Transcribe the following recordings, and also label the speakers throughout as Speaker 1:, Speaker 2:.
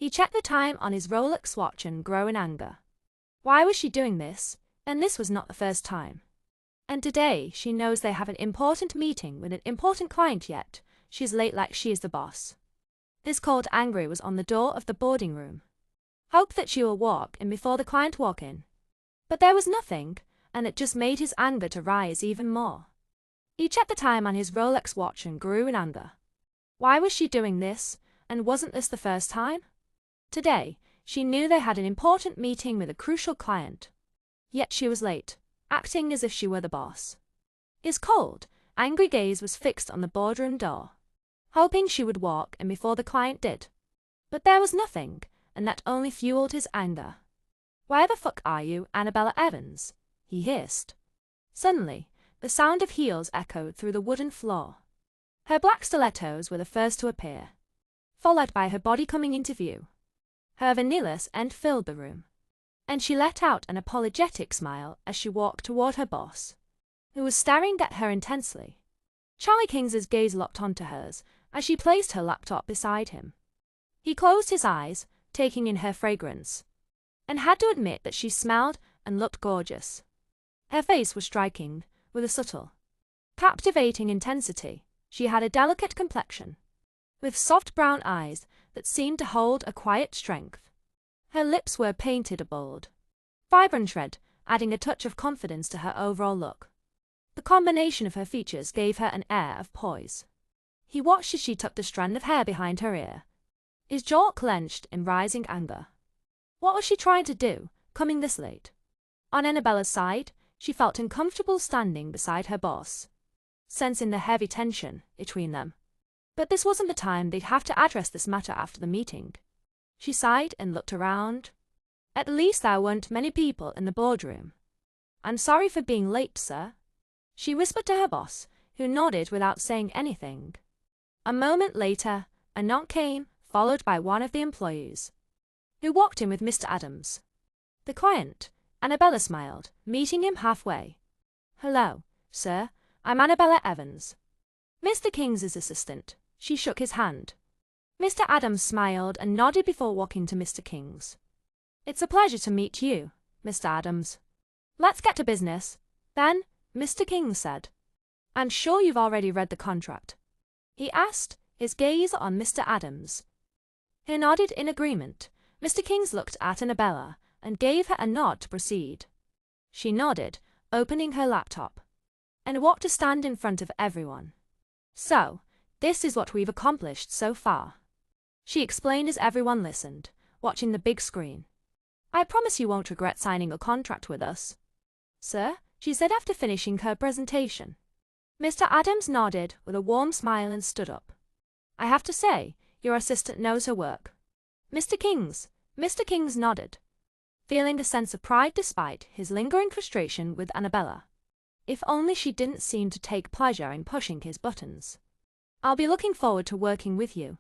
Speaker 1: He checked the time on his Rolex watch and grew in anger. Why was she doing this? And this was not the first time. And today she knows they have an important meeting with an important client, yet she's late like she is the boss. This cold angry was on the door of the boarding room. Hope that she will walk in before the client walk in. But there was nothing, and it just made his anger to rise even more. He checked the time on his Rolex watch and grew in anger. Why was she doing this, and wasn't this the first time? Today, she knew they had an important meeting with a crucial client. Yet she was late, acting as if she were the boss. His cold, angry gaze was fixed on the boardroom door, hoping she would walk in before the client did. But there was nothing, and that only fueled his anger. "Where the fuck are you, Annabella Evans?" he hissed. Suddenly, the sound of heels echoed through the wooden floor. Her black stilettos were the first to appear, followed by her body coming into view. Her vanilla scent filled the room, and she let out an apologetic smile as she walked toward her boss, who was staring at her intensely. Charlie Kings's gaze locked onto hers as she placed her laptop beside him. He closed his eyes, taking in her fragrance, and had to admit that she smelled and looked gorgeous. Her face was striking, with a subtle, captivating intensity. She had a delicate complexion, with soft brown eyes that seemed to hold a quiet strength. Her lips were painted a bold, vibrant red, adding a touch of confidence to her overall look. The combination of her features gave her an air of poise. He watched as she tucked a strand of hair behind her ear, his jaw clenched in rising anger. What was she trying to do, coming this late? On Annabella's side, she felt uncomfortable standing beside her boss, sensing the heavy tension between them. But this wasn't the time they'd have to address this matter after the meeting. She sighed and looked around. At least there weren't many people in the boardroom. "I'm sorry for being late, sir," she whispered to her boss, who nodded without saying anything. A moment later, a knock came, followed by one of the employees, who walked in with Mr. Adams. The client, Annabella smiled, meeting him halfway. "Hello, sir, I'm Annabella Evans, Mr. Kings's assistant." She shook his hand. Mr. Adams smiled and nodded before walking to Mr. Kings. "It's a pleasure to meet you, Mr. Adams. Let's get to business, then," Mr. Kings said. "I'm sure you've already read the contract?" he asked, his gaze on Mr. Adams. He nodded in agreement. Mr. Kings looked at Annabella and gave her a nod to proceed. She nodded, opening her laptop, and walked to stand in front of everyone. "So, this is what we've accomplished so far," she explained as everyone listened, watching the big screen. "I promise you won't regret signing a contract with us, sir," she said after finishing her presentation. Mr. Adams nodded with a warm smile and stood up. "I have to say, your assistant knows her work, Mr. Kings." Mr. Kings nodded, feeling a sense of pride despite his lingering frustration with Annabella. If only she didn't seem to take pleasure in pushing his buttons. "I'll be looking forward to working with you,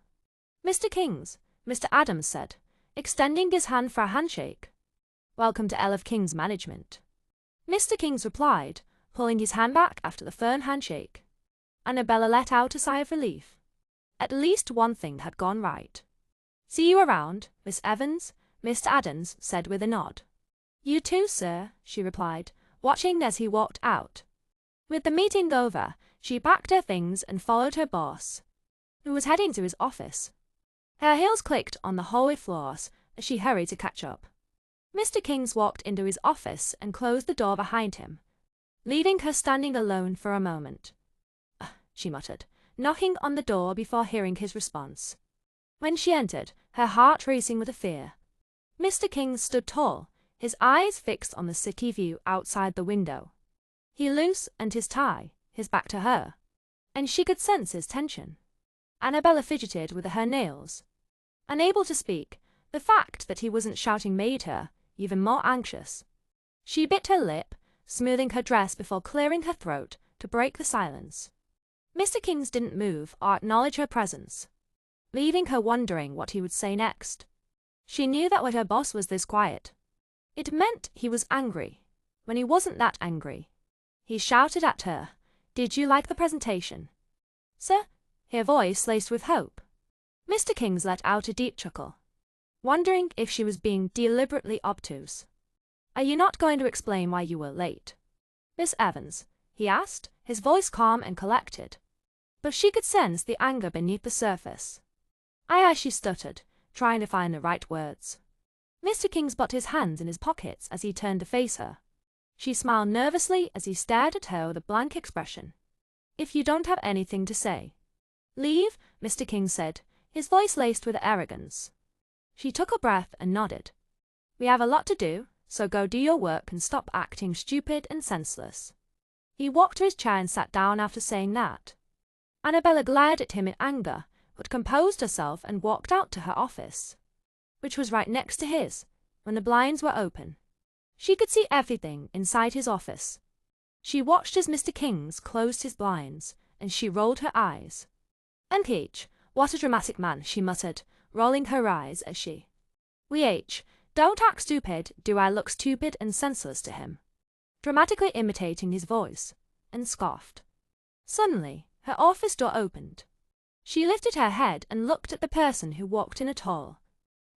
Speaker 1: Mr. Kings," Mr. Adams said, extending his hand for a handshake. "Welcome to LF Kings Management," Mr. Kings replied, pulling his hand back after the firm handshake. Annabella let out a sigh of relief. At least one thing had gone right. "See you around, Miss Evans," Mr. Adams said with a nod. "You too, sir," she replied, watching as he walked out. With the meeting over, she packed her things and followed her boss, who was heading to his office. Her heels clicked on the hallway floors as she hurried to catch up. Mr. Kings walked into his office and closed the door behind him, leaving her standing alone for a moment. She muttered, knocking on the door before hearing his response. When she entered, her heart racing with a fear. Mr. Kings stood tall, his eyes fixed on the city view outside the window. He loosened his tie, his back to her, and she could sense his tension. Annabella fidgeted with her nails. Unable to speak, the fact that he wasn't shouting made her even more anxious. She bit her lip, smoothing her dress before clearing her throat to break the silence. Mr. Kings didn't move or acknowledge her presence, leaving her wondering what he would say next. She knew that when her boss was this quiet, it meant he was angry. When he wasn't that angry, he shouted at her, "Did you like the presentation, sir?" Her voice laced with hope. Mr. Kings let out a deep chuckle. wondering if she was being deliberately obtuse. "Are you not going to explain why you were late, Miss Evans?" he asked, his voice calm and collected. But she could sense the anger beneath the surface. Aye, she stuttered, trying to find the right words. Mr. King's put his hands in his pockets as he turned to face her. She smiled nervously as he stared at her with a blank expression. "If you don't have anything to say, leave," Mr. King said, his voice laced with arrogance. She took a breath and nodded. "We have a lot to do, so go do your work and stop acting stupid and senseless." He walked to his chair and sat down after saying that. Annabella glared at him in anger, but composed herself and walked out to her office, which was right next to his, when the blinds were open. She could see everything inside his office. She watched as Mr. King's closed his blinds, and she rolled her eyes. "Peach, what a dramatic man," she muttered, rolling her eyes as she. Don't act stupid, do I look stupid and senseless to him?" Dramatically imitating his voice, and scoffed. Suddenly, her office door opened. She lifted her head and looked at the person who walked in, a tall,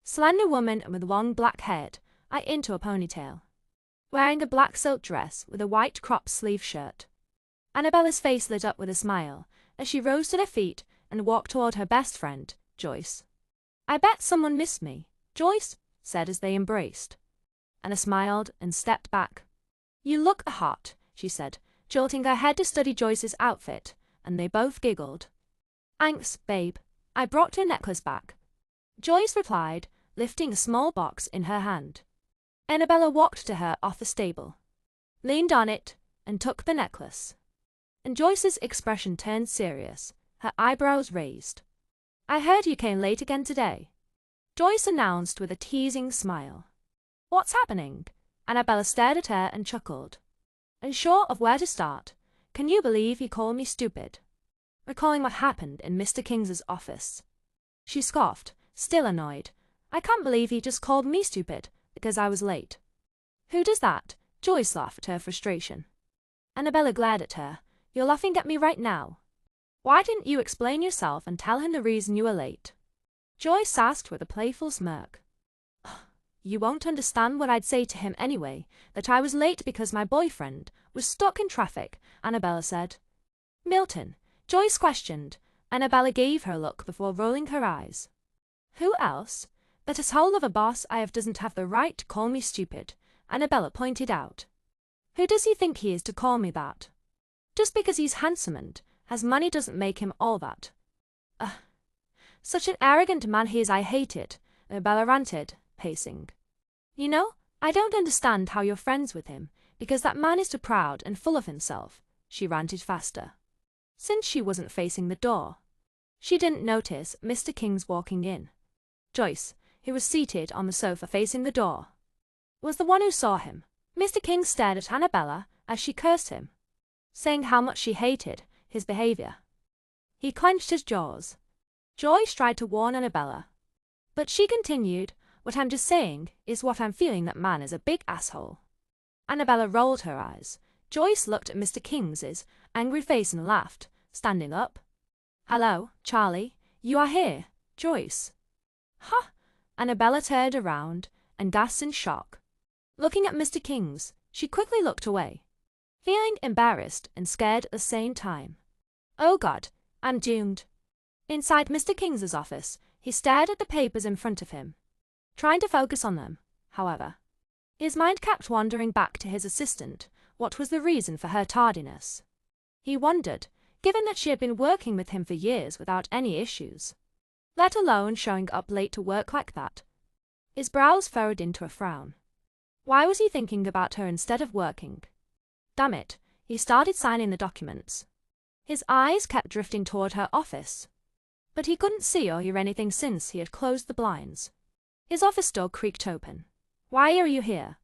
Speaker 1: slender woman with long black hair, into a ponytail, wearing a black silk dress with a white crop sleeve shirt. Annabella's face lit up with a smile as she rose to her feet and walked toward her best friend, Joyce. "I bet someone missed me," Joyce said as they embraced. Anna smiled and stepped back. "You look hot," she said, jolting her head to study Joyce's outfit, and they both giggled. "Thanks, babe. I brought your necklace back," Joyce replied, lifting a small box in her hand. Annabella walked to her off the stable, leaned on it, and took the necklace. And Joyce's expression turned serious, her eyebrows raised. "I heard you came late again today," Joyce announced with a teasing smile. "What's happening?" Annabella stared at her and chuckled. Unsure of where to start. "Can you believe he called me stupid?" Recalling what happened in Mr. King's office, she scoffed, still annoyed. "I can't believe he just called me stupid because I was late." "Who does that?" Joyce laughed at her frustration. Annabella glared at her. "You're laughing at me right now. Why didn't you explain yourself and tell him the reason you were late?" Joyce asked with a playful smirk. "You won't understand what I'd say to him anyway, that I was late because my boyfriend was stuck in traffic," Annabella said. "Milton?" Joyce questioned. Annabella gave her a look before rolling her eyes. "Who else? That asshole of a boss I have doesn't have the right to call me stupid," Annabella pointed out. "Who does he think he is to call me that? Just because he's handsome and has money doesn't make him all that. Such an arrogant man he is, I hate it," Annabella ranted, pacing. "You know, I don't understand how you're friends with him, because that man is too proud and full of himself," she ranted faster. Since she wasn't facing the door, she didn't notice Mr. King's walking in. Joyce, who was seated on the sofa facing the door, was the one who saw him. Mr. King stared at Annabella as she cursed him, saying how much she hated his behavior. He clenched his jaws. Joyce tried to warn Annabella, but she continued, "What I'm just saying is what I'm feeling, that man is a big asshole." Annabella rolled her eyes. Joyce looked at Mr. King's angry face and laughed, standing up. "Hello, Charlie, you are here, Joyce." "Huh?" Annabella turned around and gasped in shock. Looking at Mr. King's, she quickly looked away, feeling embarrassed and scared at the same time. "Oh God, I'm doomed." Inside Mr. King's office, he stared at the papers in front of him, trying to focus on them. However, his mind kept wandering back to his assistant. What was the reason for her tardiness? He wondered, given that she had been working with him for years without any issues, let alone showing up late to work like that. His brows furrowed into a frown. Why was he thinking about her instead of working? Damn it, he started signing the documents. His eyes kept drifting toward her office, but he couldn't see or hear anything since he had closed the blinds. His office door creaked open. "Why are you here?"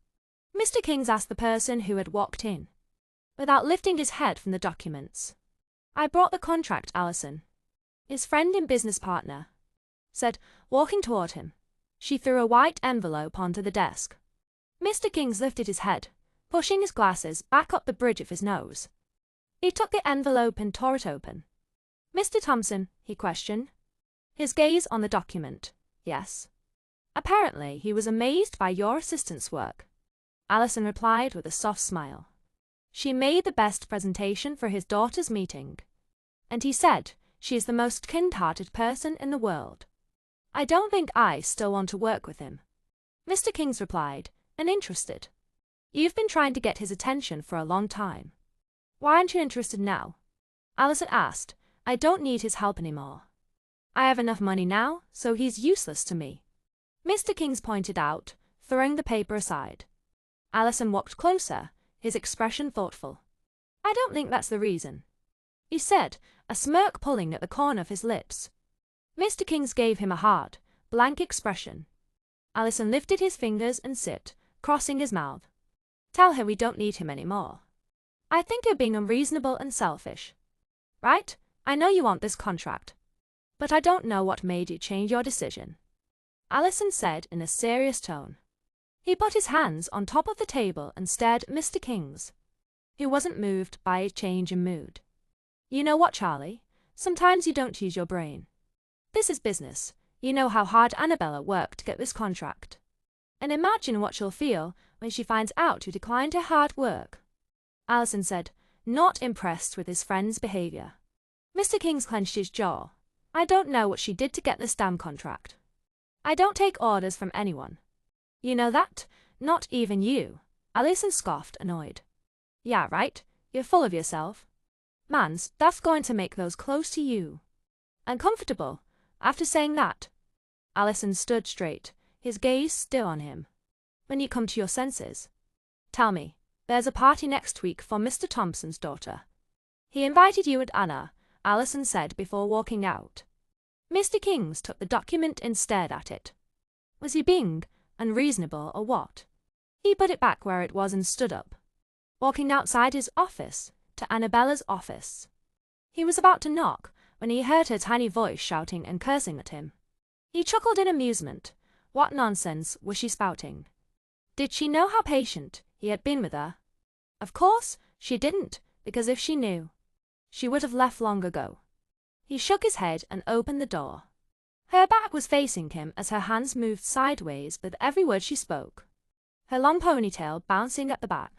Speaker 1: Mr. King's asked the person who had walked in, without lifting his head from the documents. "I brought the contract, Allison," his friend and business partner said, walking toward him. She threw a white envelope onto the desk. Mr. King's lifted his head, pushing his glasses back up the bridge of his nose. He took the envelope and tore it open. "Mr. Thompson?" he questioned, his gaze on the document. "Yes." Apparently, he was amazed by your assistant's work. Allison replied with a soft smile. She made the best presentation for his daughter's meeting. And he said, she is the most kind-hearted person in the world. I don't think I still want to work with him. Mr. Kings replied, and interested. You've been trying to get his attention for a long time. Why aren't you interested now? Allison asked. I don't need his help anymore. I have enough money now, so he's useless to me. Mr. Kings pointed out, throwing the paper aside. Allison walked closer, his expression thoughtful. I don't think that's the reason, he said, a smirk pulling at the corner of his lips. Mr. Kings gave him a hard, blank expression. Allison lifted his fingers and sit, crossing his mouth. Tell her we don't need him anymore. I think you're being unreasonable and selfish. Right? I know you want this contract. But I don't know what made you change your decision. Allison said in a serious tone. He put his hands on top of the table and stared at Mr. Kings, who wasn't moved by a change in mood. You know what, Charlie? Sometimes you don't use your brain. This is business. You know how hard Annabella worked to get this contract. And imagine what she'll feel when she finds out you declined her hard work. Allison said, not impressed with his friend's behavior. Mr. Kings clenched his jaw. I don't know what she did to get this damn contract. I don't take orders from anyone. You know that? Not even you. Allison scoffed, annoyed. Yeah, right. You're full of yourself. Mans, that's going to make those close to you uncomfortable. After saying that, Allison stood straight, his gaze still on him. When you come to your senses. Tell me, there's a party next week for Mr. Thompson's daughter. He invited you and Anna, Allison said before walking out. Mr. Kings took the document and stared at it. Was he being unreasonable or what? He put it back where it was and stood up, walking outside his office to Annabella's office. He was about to knock when he heard her tiny voice shouting and cursing at him. He chuckled in amusement. What nonsense was she spouting? Did she know how patient he had been with her? Of course, she didn't, because if she knew, she would have left long ago. He shook his head and opened the door. Her back was facing him as her hands moved sideways with every word she spoke, her long ponytail bouncing at the back.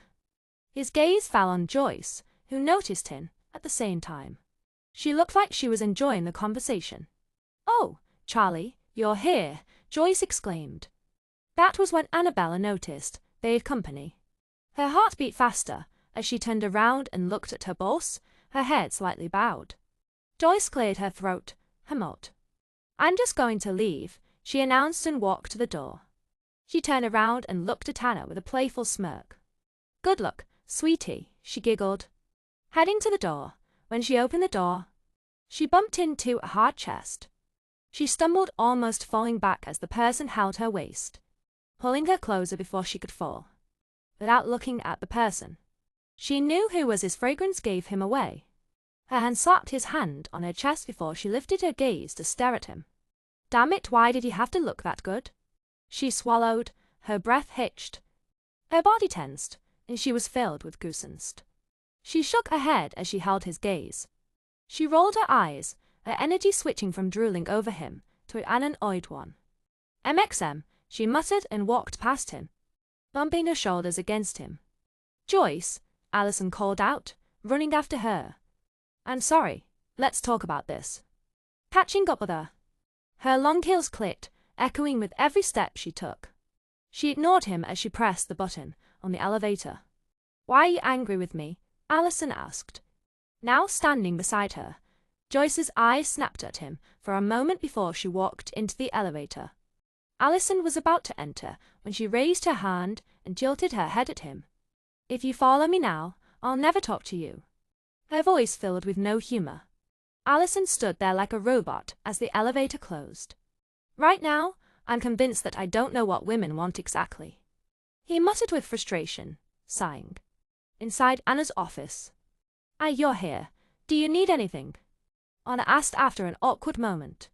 Speaker 1: His gaze fell on Joyce, who noticed him at the same time. She looked like she was enjoying the conversation. Oh, Charlie, you're here, Joyce exclaimed. That was when Annabella noticed they had company. Her heart beat faster as she turned around and looked at her boss, her head slightly bowed. Joyce cleared her throat, hummed. I'm just going to leave, she announced and walked to the door. She turned around and looked at Anna with a playful smirk. Good luck, sweetie, she giggled. Heading to the door, when she opened the door, she bumped into a hard chest. She stumbled, almost falling back as the person held her waist, pulling her closer before she could fall. Without looking at the person, she knew who was. His fragrance gave him away. Her hand slapped his hand on her chest before she lifted her gaze to stare at him. Damn it, why did he have to look that good? She swallowed, her breath hitched. Her body tensed, and she was filled with goosebumps. She shook her head as she held his gaze. She rolled her eyes, her energy switching from drooling over him to an annoyed one. MXM, she muttered and walked past him, bumping her shoulders against him. Joyce, Allison called out, running after her. I'm sorry, let's talk about this. Catching up with her. Her long heels clicked, echoing with every step she took. She ignored him as she pressed the button on the elevator. Why are you angry with me? Allison asked. Now standing beside her, Joyce's eyes snapped at him for a moment before she walked into the elevator. Allison was about to enter when she raised her hand and tilted her head at him. If you follow me now, I'll never talk to you. Her voice filled with no humor. Allison stood there like a robot as the elevator closed. Right now, I'm convinced that I don't know what women want exactly, he muttered with frustration, sighing. Inside Anna's office. You're here. Do you need anything? Anna asked after an awkward moment.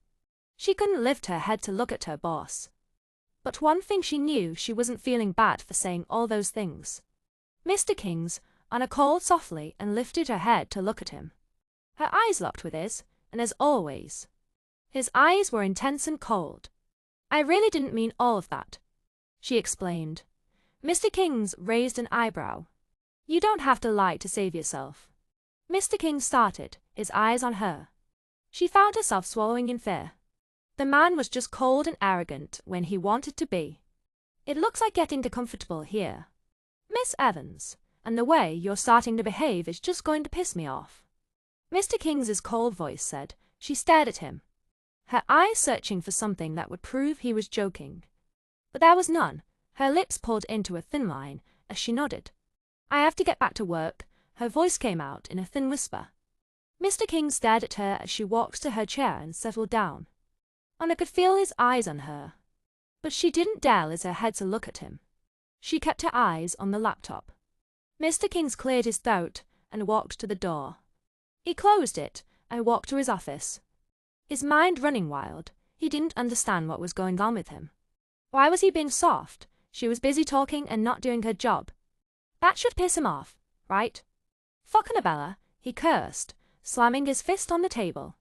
Speaker 1: She couldn't lift her head to look at her boss. But one thing she knew, she wasn't feeling bad for saying all those things. Mr. Kings, Anna called softly and lifted her head to look at him. Her eyes locked with his, and as always, his eyes were intense and cold. I really didn't mean all of that, she explained. Mr. Kings raised an eyebrow. You don't have to lie to save yourself. Mr. King started, his eyes on her. She found herself swallowing in fear. The man was just cold and arrogant when he wanted to be. It looks like getting too comfortable here, Miss Evans, and the way you're starting to behave is just going to piss me off. Mr. Kings's cold voice said. She stared at him, her eyes searching for something that would prove he was joking. But there was none. Her lips pulled into a thin line as she nodded. I have to get back to work, her voice came out in a thin whisper. Mr. King stared at her as she walked to her chair and settled down. Anna could feel his eyes on her, but she didn't dare lift her head to look at him. She kept her eyes on the laptop. Mr. Kings cleared his throat and walked to the door. He closed it and walked to his office. His mind running wild, he didn't understand what was going on with him. Why was he being soft? She was busy talking and not doing her job. That should piss him off, right? Fuck Annabella, he cursed, slamming his fist on the table,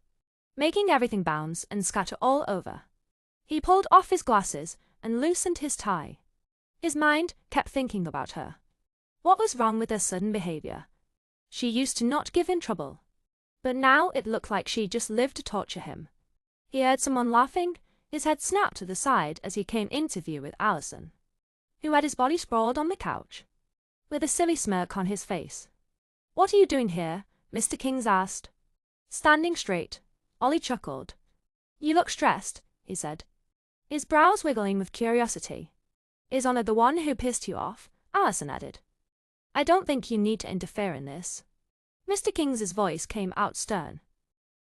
Speaker 1: making everything bounce and scatter all over. He pulled off his glasses and loosened his tie. His mind kept thinking about her. What was wrong with her sudden behavior? She used to not give him trouble, but now it looked like she just lived to torture him. He heard someone laughing, his head snapped to the side as he came into view with Allison, who had his body sprawled on the couch, with a silly smirk on his face. What are you doing here? Mr. Kings asked. Standing straight, Ollie chuckled. You look stressed, he said, his brows wiggling with curiosity. Is Honor the one who pissed you off? Allison added. I don't think you need to interfere in this. Mr. Kings's voice came out stern.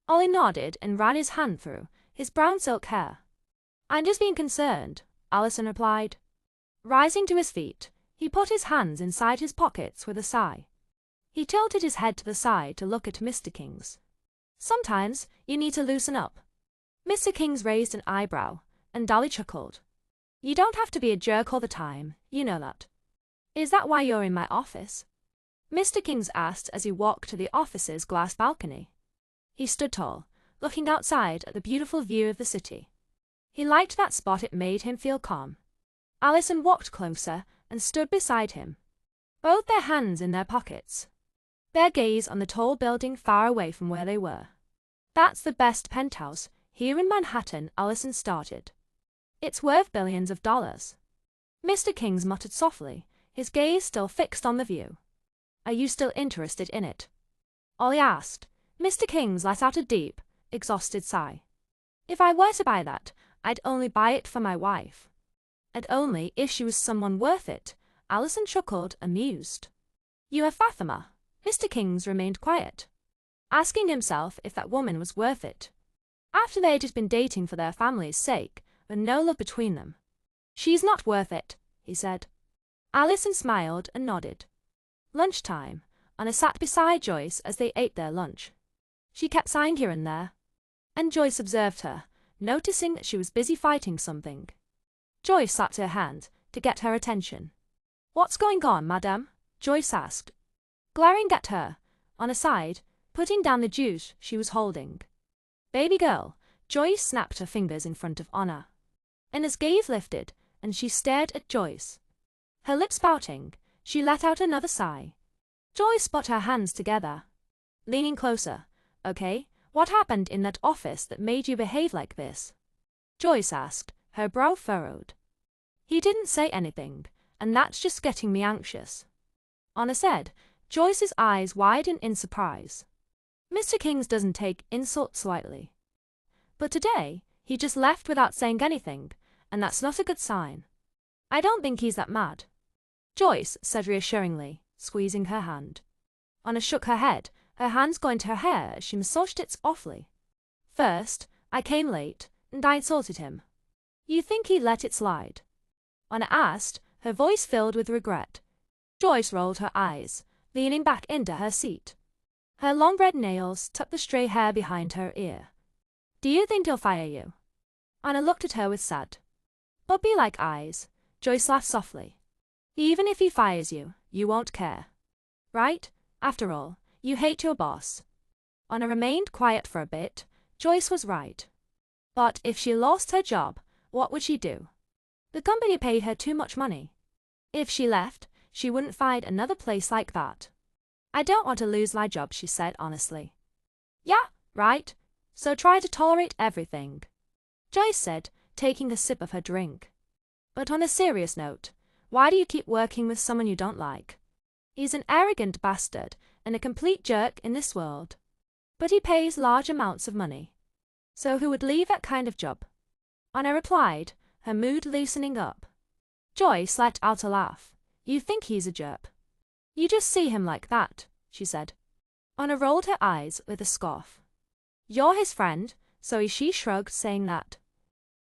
Speaker 1: Ollie nodded and ran his hand through his brown silk hair. I'm just being concerned, Allison replied. Rising to his feet, he put his hands inside his pockets with a sigh. He tilted his head to the side to look at Mr. Kings. Sometimes you need to loosen up. Mr. Kings raised an eyebrow, and Dolly chuckled. You don't have to be a jerk all the time, you know that. Is that why you're in my office? Mr. Kings asked as he walked to the office's glass balcony. He stood tall, looking outside at the beautiful view of the city. He liked that spot, it made him feel calm. Allison walked closer and stood beside him, both their hands in their pockets, their gaze on the tall building far away from where they were. That's the best penthouse here in Manhattan, Allison started. It's worth billions of dollars. Mr. Kings muttered softly, his gaze still fixed on the view. Are you still interested in it? Ollie asked. Mr. Kings let out a deep, exhausted sigh. If I were to buy that, I'd only buy it for my wife. And only if she was someone worth it, Allison chuckled, amused. You are Fatima. Mr. Kings remained quiet, asking himself if that woman was worth it. After they'd just been dating for their family's sake, with no love between them. She's not worth it, he said. Allison smiled and nodded. Lunchtime, Anna sat beside Joyce as they ate their lunch. She kept sighing here and there, and Joyce observed her, noticing that she was busy fighting something. Joyce slapped her hand to get her attention. What's going on, madame? Joyce asked, glaring at her, on a side, putting down the juice she was holding. Baby girl, Joyce snapped her fingers in front of Anna. Anna's gaze lifted, and she stared at Joyce. Her lips pouting, she let out another sigh. Joyce put her hands together, leaning closer. Okay, what happened in that office that made you behave like this? Joyce asked, her brow furrowed. He didn't say anything, and that's just getting me anxious, Anna said, Joyce's eyes widened in surprise. Mr. Kings doesn't take insults lightly. But today, he just left without saying anything, and that's not a good sign. I don't think he's that mad, Joyce said reassuringly, squeezing her hand. Anna shook her head, her hands going to her hair as she massaged it softly. First, I came late, and I insulted him. You think he let it slide? Anna asked, her voice filled with regret. Joyce rolled her eyes, leaning back into her seat. Her long red nails tucked the stray hair behind her ear. Do you think he'll fire you? Anna looked at her with sad, puppy-like eyes. Joyce laughed softly. Even if he fires you, you won't care. Right? After all, you hate your boss. Anna remained quiet for a bit. Joyce was right. But if she lost her job, what would she do? The company paid her too much money. If she left, she wouldn't find another place like that. I don't want to lose my job, she said honestly. Yeah, right. So try to tolerate everything, Joyce said, taking a sip of her drink. But on a serious note, why do you keep working with someone you don't like? He's an arrogant bastard and a complete jerk in this world. But he pays large amounts of money. So who would leave that kind of job? Anna replied, her mood loosening up. Joyce let out a laugh. You think he's a jerk? You just see him like that, she said. Anna rolled her eyes with a scoff. You're his friend, so she shrugged, saying that.